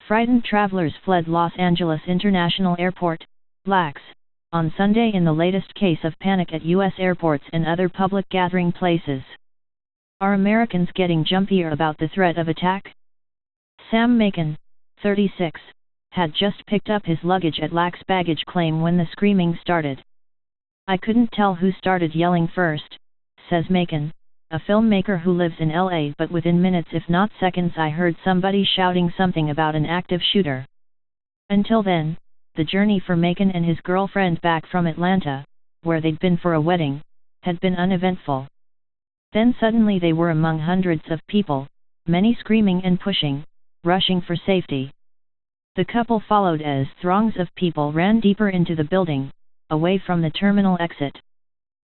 Frightened travelers fled Los Angeles International Airport, LAX, on Sunday in the latest case of panic at U.S. airports and other public gathering places. Are Americans getting jumpier about the threat of attack? Sam Macon, 36, had just picked up his luggage at LAX baggage claim when the screaming started. "I couldn't tell who started yelling first," says Macon, a filmmaker who lives in LA, "but within minutes if not seconds I heard somebody shouting something about an active shooter." Until then, the journey for Macon and his girlfriend back from Atlanta, where they'd been for a wedding, had been uneventful. Then suddenly they were among hundreds of people, many screaming and pushing, rushing for safety. The couple followed as throngs of people ran deeper into the building, away from the terminal exit.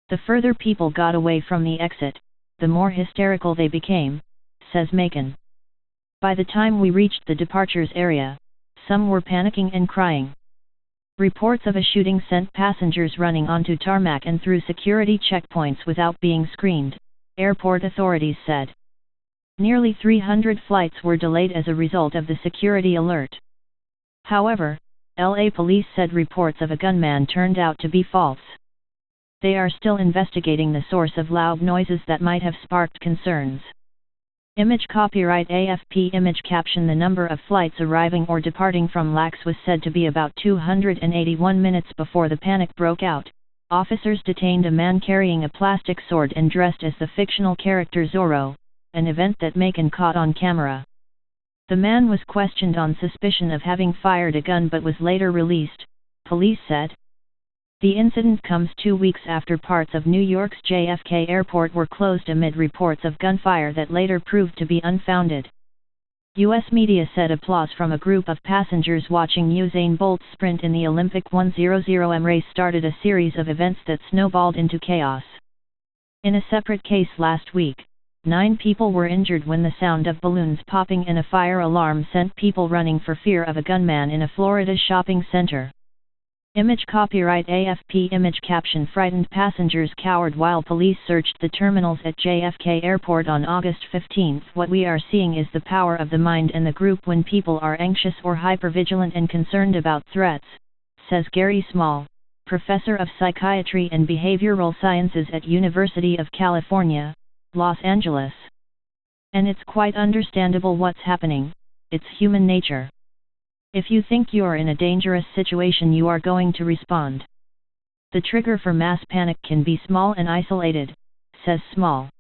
The further people got away from the exit, the more hysterical they became, says Macon. "By the time we reached the departures area, some were panicking and crying." Reports of a shooting sent passengers running onto tarmac and through security checkpoints without being screened, airport authorities said. Nearly 300 flights were delayed as a result of the security alert. However, LA police said reports of a gunman turned out to be false. They are still investigating the source of loud noises that might have sparked concerns. Image copyright AFP image caption. The number of flights arriving or departing from LAX was said to be about 281 minutes before the panic broke out. Officers detained a man carrying a plastic sword and dressed as the fictional character Zorro, an event that Macon caught on camera. The man was questioned on suspicion of having fired a gun but was later released, police said. The incident comes 2 weeks after parts of New York's JFK airport were closed amid reports of gunfire that later proved to be unfounded. U.S. media said applause from a group of passengers watching Usain Bolt's sprint in the Olympic 100m race started a series of events that snowballed into chaos. In a separate case last week, 9 people were injured when the sound of balloons popping and a fire alarm sent people running for fear of a gunman in a Florida shopping center. Image copyright AFP image caption. Frightened passengers cowered while police searched the terminals at JFK Airport on August 15. What we are seeing is the power of the mind and the group when people are anxious or hypervigilant and concerned about threats, says Gary Small, professor of psychiatry and behavioral sciences at University of California, Los Angeles. And it's quite understandable what's happening, it's human nature. If you think you're in a dangerous situation, you are going to respond. The trigger for mass panic can be small and isolated, says Small.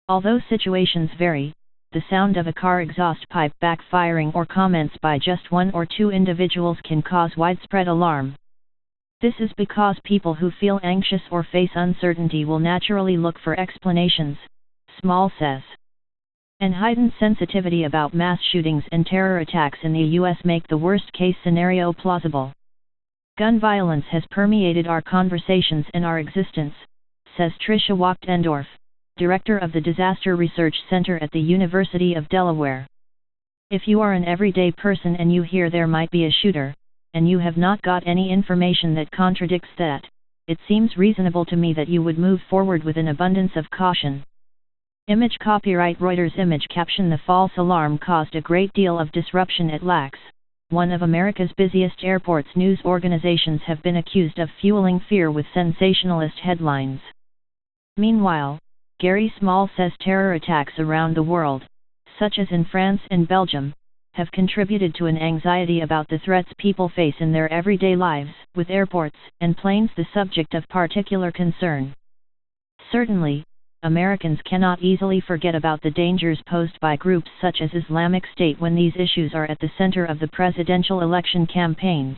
Although situations vary, the sound of a car exhaust pipe backfiring or comments by just 1 or 2 individuals can cause widespread alarm. This is because people who feel anxious or face uncertainty will naturally look for explanations, Small says. And heightened sensitivity about mass shootings and terror attacks in the U.S. make the worst-case scenario plausible. Gun violence has permeated our conversations and our existence, says Tricia Wachtendorf, director of the Disaster Research Center at the University of Delaware. If you are an everyday person and you hear there might be a shooter, and you have not got any information that contradicts that, it seems reasonable to me that you would move forward with an abundance of caution. Image copyright Reuters image caption. The false alarm caused a great deal of disruption at LAX, one of America's busiest airports. News organizations have been accused of fueling fear with sensationalist headlines. Meanwhile, Gary Small says terror attacks around the world, such as in France and Belgium, have contributed to an anxiety about the threats people face in their everyday lives, with airports and planes the subject of particular concern. Certainly, Americans cannot easily forget about the dangers posed by groups such as Islamic State when these issues are at the center of the presidential election campaigns.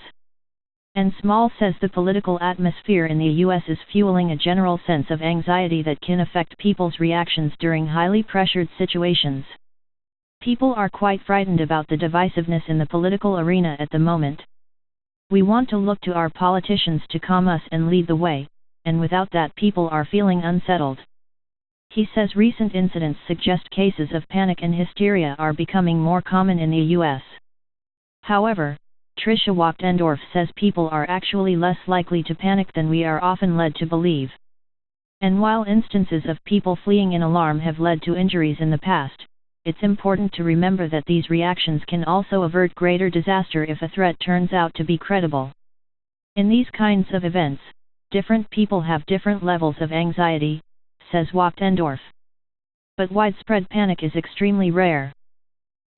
And Small says the political atmosphere in the U.S. is fueling a general sense of anxiety that can affect people's reactions during highly pressured situations. People are quite frightened about the divisiveness in the political arena at the moment. We want to look to our politicians to calm us and lead the way, and without that people are feeling unsettled. He says recent incidents suggest cases of panic and hysteria are becoming more common in the U.S. However, Tricia Wachtendorf says people are actually less likely to panic than we are often led to believe. And while instances of people fleeing in alarm have led to injuries in the past, it's important to remember that these reactions can also avert greater disaster if a threat turns out to be credible. In these kinds of events, different people have different levels of anxiety, says Wachtendorf. But widespread panic is extremely rare.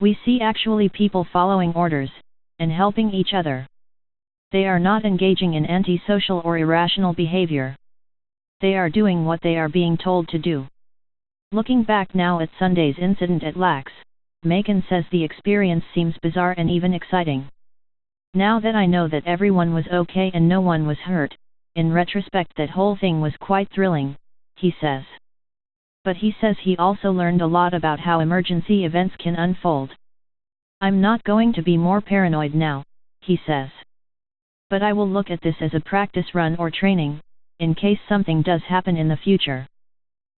We see actually people following orders, and helping each other. They are not engaging in antisocial or irrational behavior. They are doing what they are being told to do. Looking back now at Sunday's incident at Lax, Macon says the experience seems bizarre and even exciting. Now that I know that everyone was okay and no one was hurt, in retrospect that whole thing was quite thrilling, he says. But he says he also learned a lot about how emergency events can unfold. I'm not going to be more paranoid now, he says. But I will look at this as a practice run or training, in case something does happen in the future.